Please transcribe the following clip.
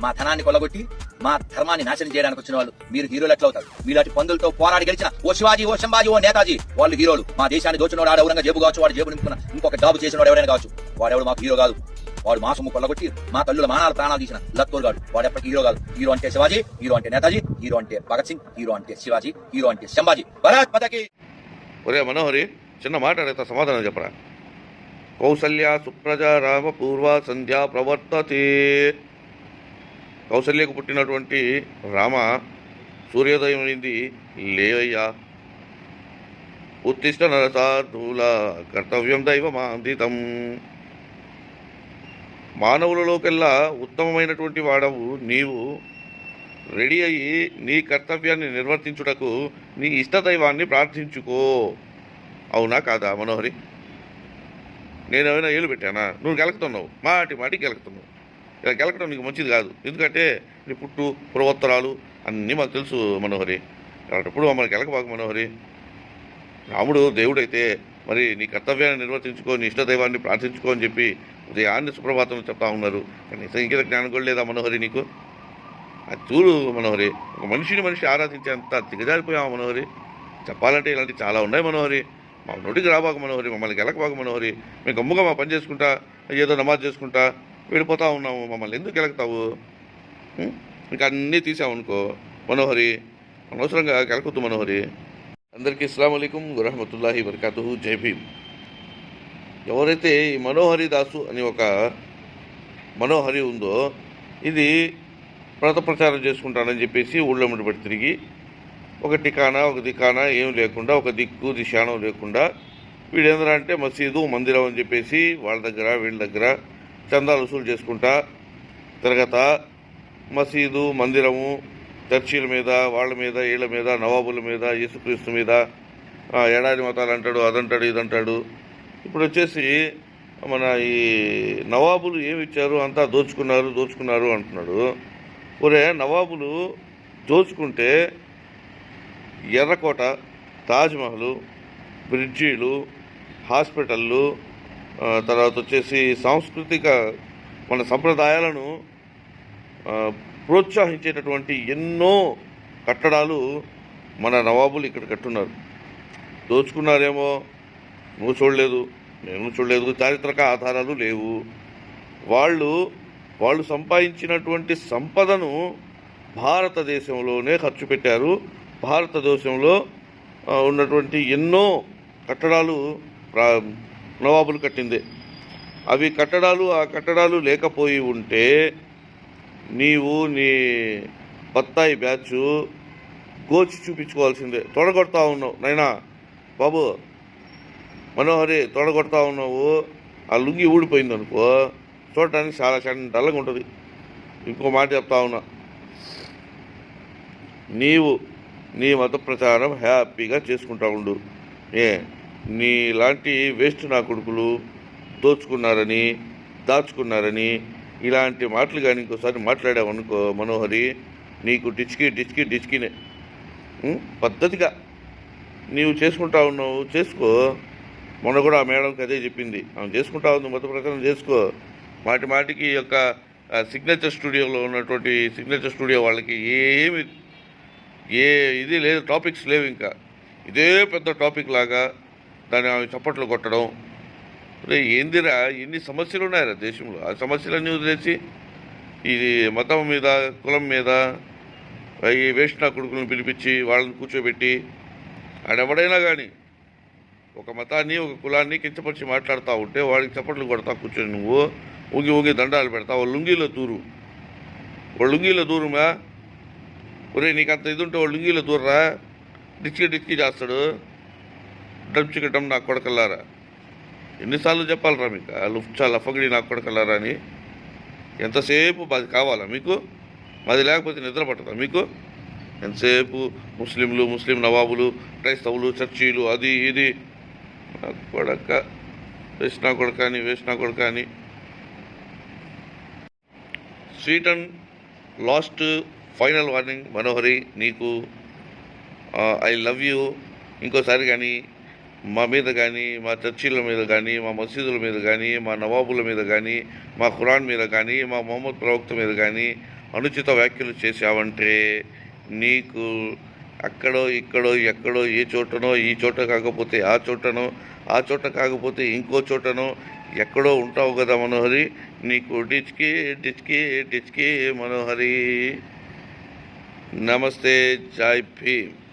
మా ధనాన్ని కొల్లగొట్టి మా ధర్మాన్ని నాశనం చేయడానికి వచ్చిన వాళ్ళు మీరు హీరోలు ఎట్లా అవుతారు? మీలాంటి పందులతో పోరాడి గెలిచిన ఓ శివాజీ, ఓ శంభాజీ, ఓ నేతాజీ వాళ్ళు హీరోలు. మా దేశాన్ని దోచినోడు ఆడ ఔరంగ జేబు కావచ్చు, వాడు జేబు నింపుకున్న ఇంకొక జాబు చేసినోడు ఎవరైనా కావచ్చు, వాడెవడు మాకు హీరో కాదు. వాడు మా సొమ్ము కొల్లగొట్టి మా తల్లుల మానాల ప్రాణాలు తీసిన లత్తోరుగాడు. వాడు ఎప్పటికీ హీరో కాదు. హీరో అంటే శివాజీ, హీరో అంటే నేతాజీ, హీరో అంటే భగత్ సింగ్, హీరో అంటే శివాజీ, హీరో అంటే శంభాజీ. భారత్ మాతాకి. ఒరే మనోహరి, చిన్న మాట అడిగితే సమాధానం చెప్పరా? కౌసల్య సుప్రజ రామ పూర్వ సంధ్యా ప్రవర్తతే. కౌసల్యకు పుట్టినటువంటి రామ, సూర్యోదయం అయింది, లేవయ్యా. ఉత్తిష్ట నరసాధూల కర్తవ్యం దైవమాందితం. మానవులలోకెల్లా ఉత్తమమైనటువంటి వాడవు నీవు. రెడీ అయ్యి నీ కర్తవ్యాన్ని నిర్వర్తించుటకు నీ ఇష్టదైవాన్ని ప్రార్థించుకో. అవునా కాదా మనోహరి? నేనేమైనా ఏలు పెట్టానా? నువ్వు గెలుకుతున్నావు, మాటికి గెలుకుతున్నావు. ఇలా గెలకడం నీకు మంచిది కాదు. ఎందుకంటే నీ పుట్టు పూర్వోత్తరాలు అన్నీ మాకు తెలుసు మనోహరి. అలాంటప్పుడు మమ్మల్ని గెలకబాకు మనోహరి. రాముడు దేవుడైతే మరి నీ కర్తవ్యాన్ని నిర్వర్తించుకో, నీ ఇష్టదైవాన్ని ప్రార్థించుకో అని చెప్పి ఉదయాన్ని సుప్రభాతం చెప్తా ఉన్నారు. కానీ ఇంకిత జ్ఞానం కూడా లేదా మనోహరి నీకు? అది చూడు మనోహరి, ఒక మనిషి ఆరాధించేంత దిగజారిపోయాము మనోహరి. చెప్పాలంటే ఇలాంటివి చాలా ఉన్నాయి మనోహరి. మా నోటికి రాబాకు మనోహరి, మమ్మల్ని గెలకబాకు మనోహరి. మేము గమ్ముగా మా పని చేసుకుంటా, ఏదో నమాజ్ చేసుకుంటా వెళ్ళిపోతా ఉన్నాము. మమ్మల్ని ఎందుకు గెలుకుతావు? ఇంకా అన్నీ తీసామనుకో మనోహరి, అనవసరంగా గెలకొద్దు మనోహరి. అందరికీ అస్సలాము అలైకుం వరహమతుల్లాహి వబరకాతుహు. జై భీమ్. ఎవరైతే ఈ మనోహరి దాసు అని ఒక మనోహరి ఉందో, ఇది వ్రత ప్రచారం చేసుకుంటానని చెప్పేసి ఊళ్ళో ముడిపడి తిరిగి ఒక టికానా ఒక దికానా ఏం లేకుండా, ఒక దిక్కు దిశానం లేకుండా వీడేంద్ర అంటే మసీదు మందిరం అని చెప్పేసి వాళ్ళ దగ్గర వీళ్ళ దగ్గర చందాలు వసూలు చేసుకుంటా తిరగతా మసీదు మందిరము చర్చీల మీద, వాళ్ళ మీద, వీళ్ళ మీద, నవాబుల మీద, యేసుక్రీస్తు మీద ఎడారి మతాలు అంటాడు, అదంటాడు, ఇదంటాడు. ఇప్పుడు వచ్చేసి మన ఈ నవాబులు ఏమి ఇచ్చారు, అంతా దోచుకున్నారు అంటున్నాడు. ఒరే, నవాబులు దోచుకుంటే ఎర్రకోట, తాజ్మహల్, బ్రిడ్జీలు, హాస్పిటళ్ళు, తర్వాత వచ్చేసి సాంస్కృతిక మన సంప్రదాయాలను ప్రోత్సహించేటటువంటి ఎన్నో కట్టడాలు మన నవాబులు ఇక్కడ కట్టున్నారు. దోచుకున్నారేమో, నువ్వు చూడలేదు, నేను చూడలేదు, చారిత్రక ఆధారాలు లేవు. వాళ్ళు సంపాదించినటువంటి సంపదను భారతదేశంలోనే ఖర్చు పెట్టారు. భారతదేశంలో ఉన్నటువంటి ఎన్నో కట్టడాలు నవాబులు కట్టిందే. ఆ కట్టడాలు లేకపోయి ఉంటే నీవు నీ బత్తాయి బ్యాచ్ గోచి చూపించుకోవాల్సిందే. తొడగొడతా ఉన్నావు నైనా బాబు మనోహరి, తొడగొడతా ఉన్నావు. ఆ లుంగి ఊడిపోయింది అనుకో, చూడటానికి చాలా చండల్గా ఉంటుంది. ఇంకో మాట చెప్తా ఉన్నా, నీవు నీ మత ప్రచారం హ్యాపీగా చేసుకుంటా ఉండు. నీలాంటి వేస్ట్ నా కొడుకులు దోచుకున్నారని, దాచుకున్నారని ఇలాంటి మాటలు కానీ ఇంకోసారి మాట్లాడావనుకో మనోహరి, నీకు డిచ్కినే. పద్ధతిగా నీవు చేసుకుంటా ఉన్నావు, చేసుకో. మొన్న కూడా ఆ మేడంకి అదే చెప్పింది, ఆమె చేసుకుంటా ఉంది, మత ప్రకారం చేసుకో. మాటికి ఈ యొక్క సిగ్నేచర్ స్టూడియోలో ఉన్నటువంటి సిగ్నేచర్ స్టూడియో వాళ్ళకి ఇది లేదు, టాపిక్స్ లేవు. ఇంకా ఇదే పెద్ద టాపిక్ లాగా దాన్ని ఆమె చప్పట్లు కొట్టడం. ఏందిరా, ఎన్ని సమస్యలు ఉన్నాయరా దేశంలో? ఆ సమస్యలన్నీ వదిలేసి ఇది మతం మీద, కులం మీద ఈ వేష్ణ కొడుకులను పిలిపించి వాళ్ళని కూర్చోబెట్టి ఆడెవడైనా కానీ ఒక మతాన్ని, ఒక కులాన్ని కించపరిచి మాట్లాడుతూ ఉంటే వాడికి చప్పట్లు కొడతా కూర్చొని నువ్వు ఊగి దండాలు పెడతావు. వాళ్ళ లుంగీలో దూరుమా. ఒరే, నీకు అంత ఇది ఉంటే వాళ్ళు లుంగీలో దూరరా, డిచ్కి చేస్తాడు. డమ్ నాకు కొడకల్లారా. ఎన్నిసార్లు చెప్పాలరా మీకు? లుఫ్చా లఫగడి నాకు కొడకల్లారా అని. ఎంతసేపు అది కావాలా మీకు? అది లేకపోతే నిద్ర పట్టదా మీకు? ఎంతసేపు ముస్లిం నవాబులు, క్రైస్తవులు, చర్చీలు, అది ఇది వేసినా కొడక అని. Sweet and last final warning Manohari, నీకు ఐ లవ్ యూ. ఇంకోసారి కానీ మా మీద కానీ, మా చర్చీల మీద కానీ, మా మసీదుల మీద కానీ, మా నవాబుల మీద కానీ, మా ఖురాన్ మీద కానీ, మా మొహమ్మద్ ప్రవక్త మీద కానీ అనుచిత వ్యాఖ్యలు చేశావంటే నీకు అక్కడో ఇక్కడో ఎక్కడో ఏ చోటనో, ఈ చోట కాకపోతే ఆ చోటనో, ఆ చోట కాకపోతే ఇంకో చోటనో ఎక్కడో ఉంటావు కదా మనోహరి. నీకు డిచ్కి డిచ్కి డిచ్కి మనోహరి. నమస్తే, జై భీమ్.